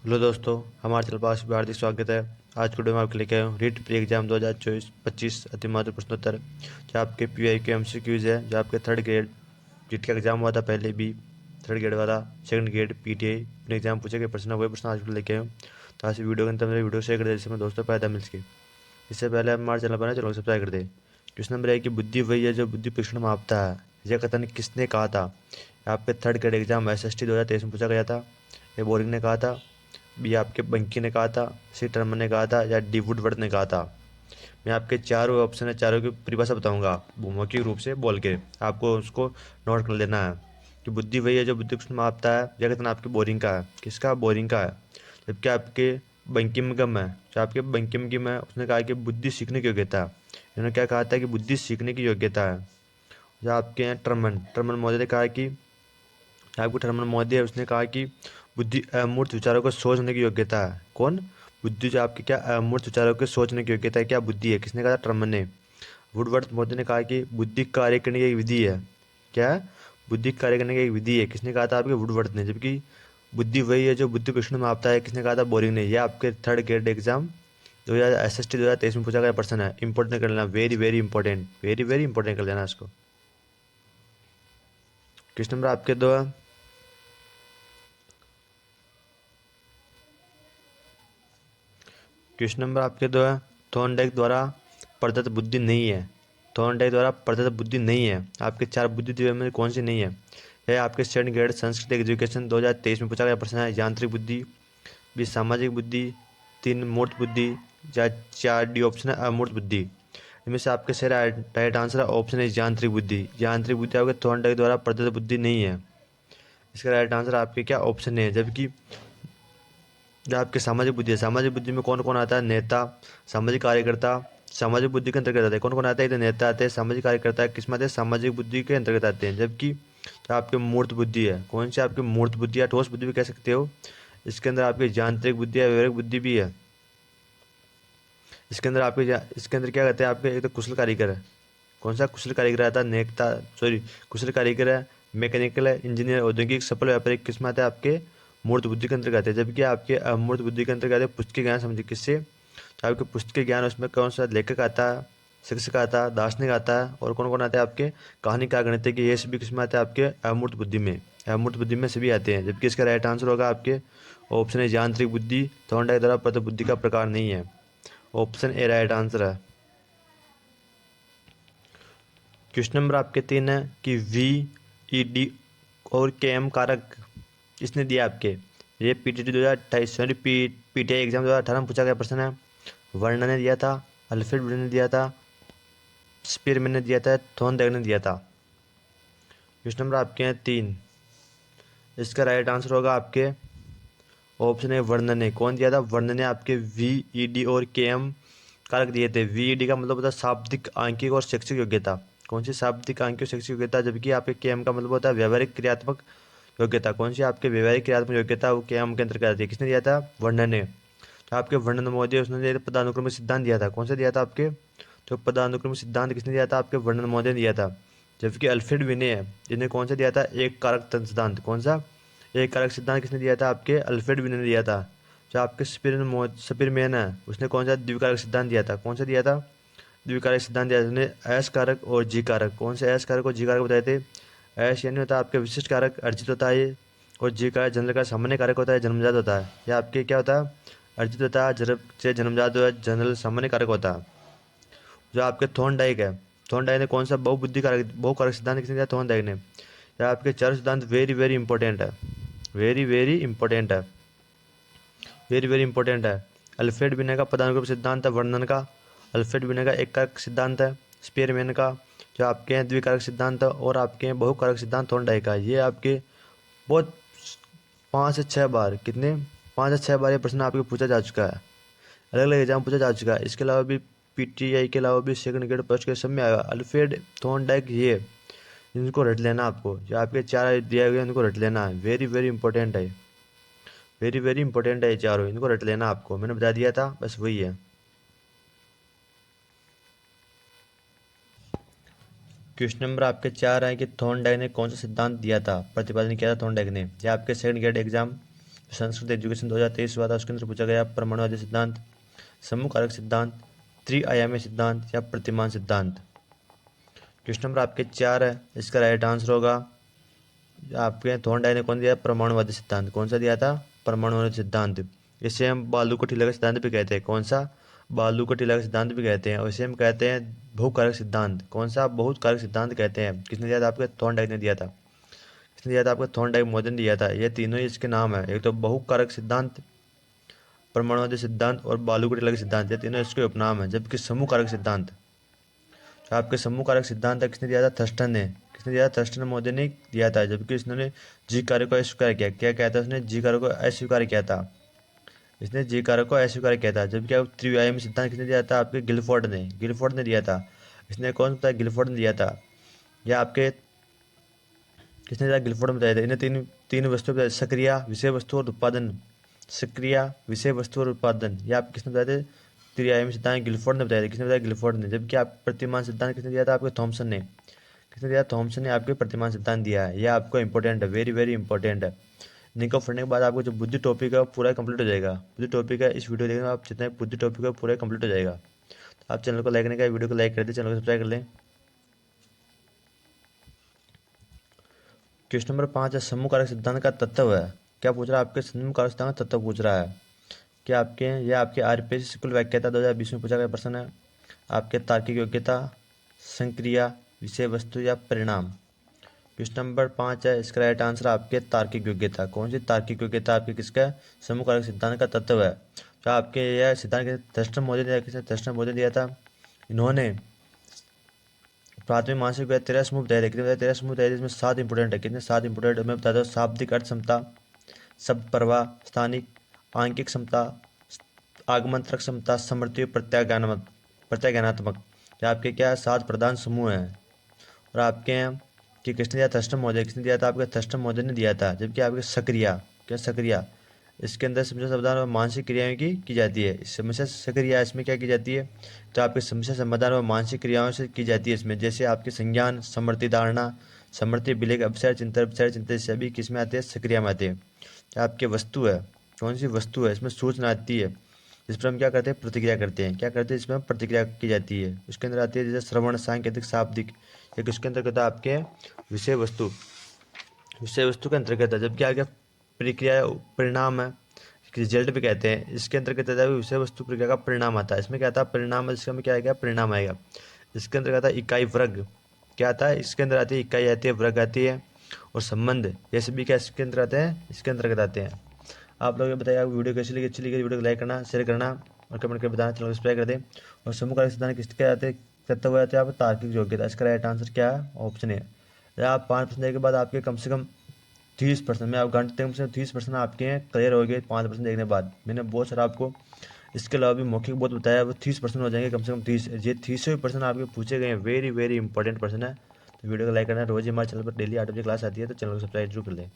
Hello दोस्तों, हमारे channel पर आपका हार्दिक स्वागत है। आज के वीडियो में आपके लेके आए हूँ रीट प्री एग्जाम 2024-25 अति महत्वपूर्ण प्रश्नोत्तर, जो आपके पीआई के एमसीक्यूज है, जो आपके थर्ड ग्रेड जीट का एग्जाम हुआ था पहले भी, थर्ड ग्रेड वाला, सेकंड ग्रेड पीटीआई अपने एग्जाम पूछे गए प्रश्न, वही प्रश्न आज के लेके आए हूँ। तो आज वीडियो के अंदर मेरे वीडियो शेयर कर दे, जिससे दोस्तों फायदा मिल सके। इससे पहले आप हमारे चैनल पर चैनल को सब्सक्राइब कर दे। क्वेश्चन नंबर 1 की बुद्धि वही है जो बुद्धि परीक्षण में मापता है, यह कथन किसने कहा था? आपके थर्ड ग्रेड एग्जाम SST 2023 में पूछा गया था। ये बोरिंग ने कहा था, बी आपके बंकी ने कहा था, सी टर्मन ने कहा था, या डी वुडवर्ड ने कहा था। मैं आपके चारों ऑप्शन है, चारों की परिभाषा बताऊंगा मौखिक रूप से बोल के, आपको उसको नोट कर लेना है कि बुद्धि वही है जो बुद्धि को मापता है, या कितना आपके बोरिंग का है, किसका बोरिंग का है। जबकि आपके बंकिम गम है, जो आपके बंकिम गिम है, उसने कहा कि बुद्धि सीखने की योग्यता है। इन्होंने क्या कहा था कि बुद्धि सीखने की योग्यता है। जो आपके हैं टर्मन टर्मन महोदय ने कहा कि आपको टर्मन महोदय है, उसने कहा कि बुद्धि अमूर्त विचारों को सोचने की योग्यता है। कौन? बुद्धि जो आपकी क्या अमूर्त विचारों को सोचने की योग्यता है, क्या बुद्धि है, किसने कहा था? टर्मन ने। वुडवर्थ महोदय ने कहा कि बुद्धि कार्य करने की एक विधि है। क्या है? बुद्धि कार्य करने की एक विधि है, किसने कहा था? आपके वुडवर्थ ने। जबकि बुद्धि वही है जो बुद्धि प्रश्न में आपता है, किसने कहा था? बोरिंग ने। यह आपके थर्ड ग्रेड एग्जाम 2000 SST 2023 में पूछा गया प्रश्न है। इंपॉर्टेंट कर लेना, very very important, very very important कर लेना इसको। क्वेश्चन नंबर आपके दो है। क्वेश्चन नंबर आपके दो है। थॉर्नडाइक द्वारा प्रदत्त बुद्धि नहीं है। थॉर्नडाइक द्वारा प्रदत्त बुद्धि नहीं है। आपके चार बुद्धि दिव्य में कौन सी नहीं है? यह आपके सेकंड ग्रेड संस्कृत एजुकेशन 2023 में पूछा गया प्रश्न है। यांत्रिक बुद्धि, बी सामाजिक बुद्धि, तीन मूर्त बुद्धि, या चार डी ऑप्शन है अमूर्त बुद्धि। इनमें से आपके सही राइट आंसर है ऑप्शन है यांत्रिक बुद्धि। यांत्रिक बुद्धि आपके थॉर्नडाइक द्वारा प्रदत्त बुद्धि नहीं है। इसका राइट आंसर आपके क्या ऑप्शन है। जबकि जो आपकी सामाजिक बुद्धि है, सामाजिक बुद्धि में कौन कौन आता है? नेता, सामाजिक कार्यकर्ता। सामाजिक बुद्धि के अंतर्गत आते हैं कौन कौन आता है? इधर नेता आते हैं, सामाजिक कार्यकर्ता किस में आते हैं? सामाजिक बुद्धि के अंतर्गत आते हैं। जबकि जो आपके मूर्त बुद्धि है, कौन सी आपकी मूर्त बुद्धि या ठोस बुद्धि भी कह सकते हो, इसके अंदर आपकी यांत्रिक बुद्धि या विवेक बुद्धि भी है। इसके अंदर इसके अंदर क्या कहते हैं? आपके एक तो कुशल कारीगर है। कौन सा कुशल कारीगर आता है? नेता, सॉरी, कुशल कारीगर है, मैकेनिकल है, इंजीनियर, औद्योगिक, सफल व्यापारिक किस्म आता है आपके मूर्त बुद्धि के अंतर्गत आते हैं। जबकि आपके अमूर्त बुद्धि के अंतर्गत आते हैं पुस्तकीय ज्ञान समझे किससे? तो आपके पुस्तकीय ज्ञान, उसमें कौन सा लेखक आता है, शिक्षक आता है, दार्शनिक आता है, और कौन कौन आते हैं आपके कहानीकार, गणितज्ञ, ये सभी किस्म आते हैं आपके अमूर्त बुद्धि में। अमूर्त बुद्धि में सभी आते हैं। जबकि इसका राइट आंसर होगा आपके ऑप्शन है यांत्रिक बुद्धि। थॉर्नडाइक द्वारा प्रदत्त बुद्धि का प्रकार नहीं है। ऑप्शन ए राइट आंसर है। क्वेश्चन नंबर आपके 3 है कि VED और KM कारक इसने दिया आपके। ये PTT 2028 सॉरी PTI एग्जाम 2018 में पूछा गया प्रश्न है। वर्णन ने दिया था, अल्फ्रेड ने दिया था, स्पीरमैन ने दिया था, थॉर्नडाइक ने दिया था। क्वेश्चन नंबर आपके हैं 3। इसका राइट आंसर होगा आपके ऑप्शन है वर्णन ने। कौन दिया था? वर्णन ने आपके VED और KM कारक दिए थे। VED का मतलब होता है शाब्दिक, आंकिक और शैक्षिक योग्यता। कौन सी? शाब्दिक, आंकिक और शैक्षिक योग्यता। जबकि आपके KM का मतलब होता है व्यवहारिक क्रियात्मक योग्यता। कौन सी? आपके व्यवहारिक क्रियात्मक योग्यता, वो KM के अंतर्गत आती है। किसने दिया था? वर्णन ने। तो आपके वर्णन महोदय, उसने दिया था पदानुक्रमिक सिद्धांत दिया था। कौन सा दिया था आपके? तो पदानुक्रमिक सिद्धांत किसने दिया था? आपके वर्णन महोदय ने दिया था। जबकि अल्फ्रेड विने है, इन्हें कौन सा दिया था? एक कारक तंत्र सिद्धांत। कौन सा? एक कारक सिद्धांत किसने दिया था? आपके अल्फ्रेड विने ने दिया था। जो आपके स्पीरमैन है, उसने कौन सा द्विकारक सिद्धांत दिया था? कौन सा दिया था? द्विकारक सिद्धांत दिया था उसने, एस कारक और जी कारक। कौन से एस कारक और जी कारक बताए थे? एस यानी होता है आपके विशिष्ट कारक, अर्जित होता है ये, और जी कारक जनरल का सामान्य कारक होता है, जन्मजात होता है। यह आपके क्या होता है? अर्जित होता है, जन्म से जन्मजात होता है, जनरल सामान्य कारक होता है। जो आपके थॉर्नडाइक है, थॉर्नडाइक ने कौन सा बहुबुद्धि कारक, बहुकारक सिद्धांत किसने दिया? थॉर्नडाइक ने। यह आपके चार सिद्धांत वेरी वेरी इंपॉर्टेंट है, वेरी वेरी इंपॉर्टेंट है, वेरी वेरी इंपॉर्टेंट है। अल्फ्रेड बिने का पदानुक्रम सिद्धांत है वर्णन का। अल्फ्रेड बिने का एक कारक सिद्धांत है स्पीरमैन का। जो आपके हैं द्विकारक सिद्धांत है, और आपके हैं बहुकारक सिद्धांत थॉर्नडाइक का। ये आपके बहुत 5 से 6 बार, कितने, 5 से 6 बार ये प्रश्न आपके पूछा जा चुका है, अलग अलग एग्जाम पूछा जा चुका है। इसके अलावा भी PTI के अलावा भी सेकंड ग्रेड फर्स्ट के सब में आएगा। अल्फ्रेड, थॉर्नडाइक, ये इनको रट लेना आपको। जो आपके चार दिए हुए हैं इनको रट लेना है, वेरी वेरी इंपॉर्टेंट है, वेरी वेरी इंपॉर्टेंट है ये चारों, इनको रट लेना आपको। मैंने बता दिया था, बस वही है। क्वेश्चन नंबर आपके 4 है कि थॉर्नडाइक ने कौन सा सिद्धांत दिया था, प्रतिपादन किया था थॉर्नडाइक ने। यह आपके second grade exam Sanskrit education 2023 हुआ था, उसके अंदर पूछा गया परमाणुवादी सिद्धांत, समूह कारक सिद्धांत, त्रिआयामी सिद्धांत या प्रतिमान सिद्धांत। क्वेश्चन नंबर आपके 4 है, इसका राइट आंसर होगा आपके थॉर्नडाइक ने कौन दिया? परमाणुवादी सिद्धांत। कौन सा दिया था? परमाणुवादी सिद्धांत। इसे हम बालू को टीला का सिद्धांत भी कहते हैं। कौन सा? बालू को टीला का सिद्धांत भी कहते हैं। और इसे हम कहते हैं बहुकारक सिद्धांत। कौन सा? बहुकारक सिद्धांत कहते हैं। किसने दिया था? आपके थॉर्नडाइक ने दिया था। किसने दिया था? आपको थॉर्नडाइक मॉडल ने दिया था। ये तीनों ही इसके नाम है, एक तो बहुकारक सिद्धांत, परमाणुवादी सिद्धांत और बालू को टीला का सिद्धांत, ये तीनों इसके उपनाम है। जबकि समूह कारक सिद्धांत, जो आपके समूह कारक सिद्धांत है, किसने दिया था? थर्स्टन ने। किसने दिया? थर्स्टन महोदय ने दिया था। जबकि इसने जी कार्य को अस्वीकार किया। क्या कहता है? उसने जी कार्य को अस्वीकार किया था। इसने जी कार्य को अस्वीकार किया था। जबकि आप त्रिआयामी सिद्धांत किसने दिया था? आपके गिलफोर्ड ने। गिलफोर्ड ने दिया था। इसने कौन सा? गिलफोर्ड ने दिया था। यह आपके किसने दिया? गिलफोर्ड ने बताया था। इन्हें तीन तीन वस्तुएं बताई, सक्रिय, विषय वस्तु और उत्पादन। सक्रिय, विषय वस्तु और उत्पादन, यह आप किसने बताया था? त्रिआयामी सिद्धांत गिलफोर्ड ने बताया था। किसने बताया? गिलफोर्ड ने। जबकि आप प्रतिमान सिद्धांत किसने दिया था? आपके थॉमसन ने। किसने दिया? थॉमसन ने आपके प्रतिमान सिद्धांत दिया है। यह आपको इंपॉर्टेंट है, वेरी वेरी इंपॉर्टेंट है। इनको पढ़ने के बाद आपको जो बुद्धि टॉपिक है वो पूरा कंप्लीट हो जाएगा। बुद्धि टॉपिक है, इस वीडियो देखने में आप जितने बुद्धि टॉपिक है पूरा कंप्लीट हो जाएगा। तो आप चैनल को लाइक करने का, वीडियो को लाइक कर दें, चैनल को सब्सक्राइब कर लें। क्वेश्चन नंबर 5 है, समूह कारक सिद्धांत का तत्व है। क्या पूछ रहा है? आपके समूह कारक सिद्धांत का तत्व पूछ रहा है। क्या आपके यह आपके आरपीएससी स्कूल व्याख्याता 2020 में पूछा गया प्रश्न है। आपके तार्किक योग्यता, संक्रिया, विषय वस्तु या परिणाम। क्वेश्चन नंबर 5 है, इसका राइट आंसर आपके तार्किक योग्यता। कौन सी तार्किक योग्यता आपकी किसका? समूह कारक सिद्धांत का तत्व है। तो आपके यह सिद्धांत थर्स्टन महोदय ने किसने? थर्स्टन महोदय दिया था। इन्होंने प्राथमिक मानसिक व्यय 13 समूह बताया था। कितने बताया? 13 समूह बताया था। इसमें 7 इंपोर्टेंट है। कितने? 7 इंपोर्टेंट मैं बताता हूँ। शाब्दिक अर्थ क्षमता, शब्द प्रवाह, स्थानिक आंकिक क्षमता, आगमंत्रक क्षमता, समृद्धि, प्रत्याज्ञानात्मक। तो आपके क्या 7 प्रधान समूह हैं। और आपके हैं कि किसने दिया? थर्स्टन महोदय। किसने दिया था? आपके थर्स्टन महोदय ने दिया था। जबकि आपके सक्रिया, क्या सक्रिया, इसके अंदर समस्या समाधान और मानसिक क्रियाएं की जाती है। समस्या सक्रिया इसमें क्या की जाती है? तो आपकी समस्या समाधान और मानसिक क्रियाओं से की जाती है इसमें। जैसे आपके संज्ञान, समृद्धि धारणा, समृद्धि विलेख, अपसर, चिंतन सभी किस में आते हैं? सक्रिया में आते हैं। तो आपके वस्तु है, कौन सी वस्तु है? इसमें सूचना आती है, जिस पर हम क्या करते हैं? प्रतिक्रिया करते हैं। क्या करते हैं? इसमें प्रतिक्रिया की जाती है। उसके अंदर आती है जैसे श्रवण, सांकेतिक, शाब्दिक। एक उसके अंतर्गत आपके विषय वस्तु, विषय वस्तु के अंतर्गत है। जबकि आगे प्रक्रिया परिणाम है, रिजल्ट भी कहते हैं। इसके अंतर्गत विषय वस्तु प्रक्रिया का परिणाम आता है। इसमें क्या आता है? परिणाम है। इसका में क्या आएगा? परिणाम आएगा। इसके अंदर आता है इकाई, वर्ग। क्या आता है? इसके अंदर आती है इकाई आती है, वर्ग आती है और संबंध, ये सभी क्या इसके अंदर आते हैं? इसके अंतर्गत आते हैं। आप लोग ये बताइए वीडियो कैसी लगी? अच्छी लगी वीडियो को लाइक करना, शेयर करना और कमेंट करके बताना, चैनल को सब्सक्राइब कर दें। और समूह कारक सिद्धांत किसके आते हैं? तत्व आते हैं आप तार्किक योग्यता। इसका राइट आंसर क्या है? ऑप्शन है। आप 5 प्रश्न के बाद आपके कम से कम 30% में आप घंटे कम से कम 30% आपके हैं क्लियर हो गए 5% देखने के बाद। मैंने बहुत सारा आपको इसके अलावा भी मौखिक बहुत बताया, वो 30% हो जाएंगे कम से कम 30। ये 30% आपके पूछे गए हैं, वेरी वेरी इंपॉर्टेंट पर्सन है। तो वीडियो को लाइक करना। रोज हमारे चैनल पर डेली 8 बजे क्लास आती है, तो चैनल को सब्सक्राइब जरूर कर लें।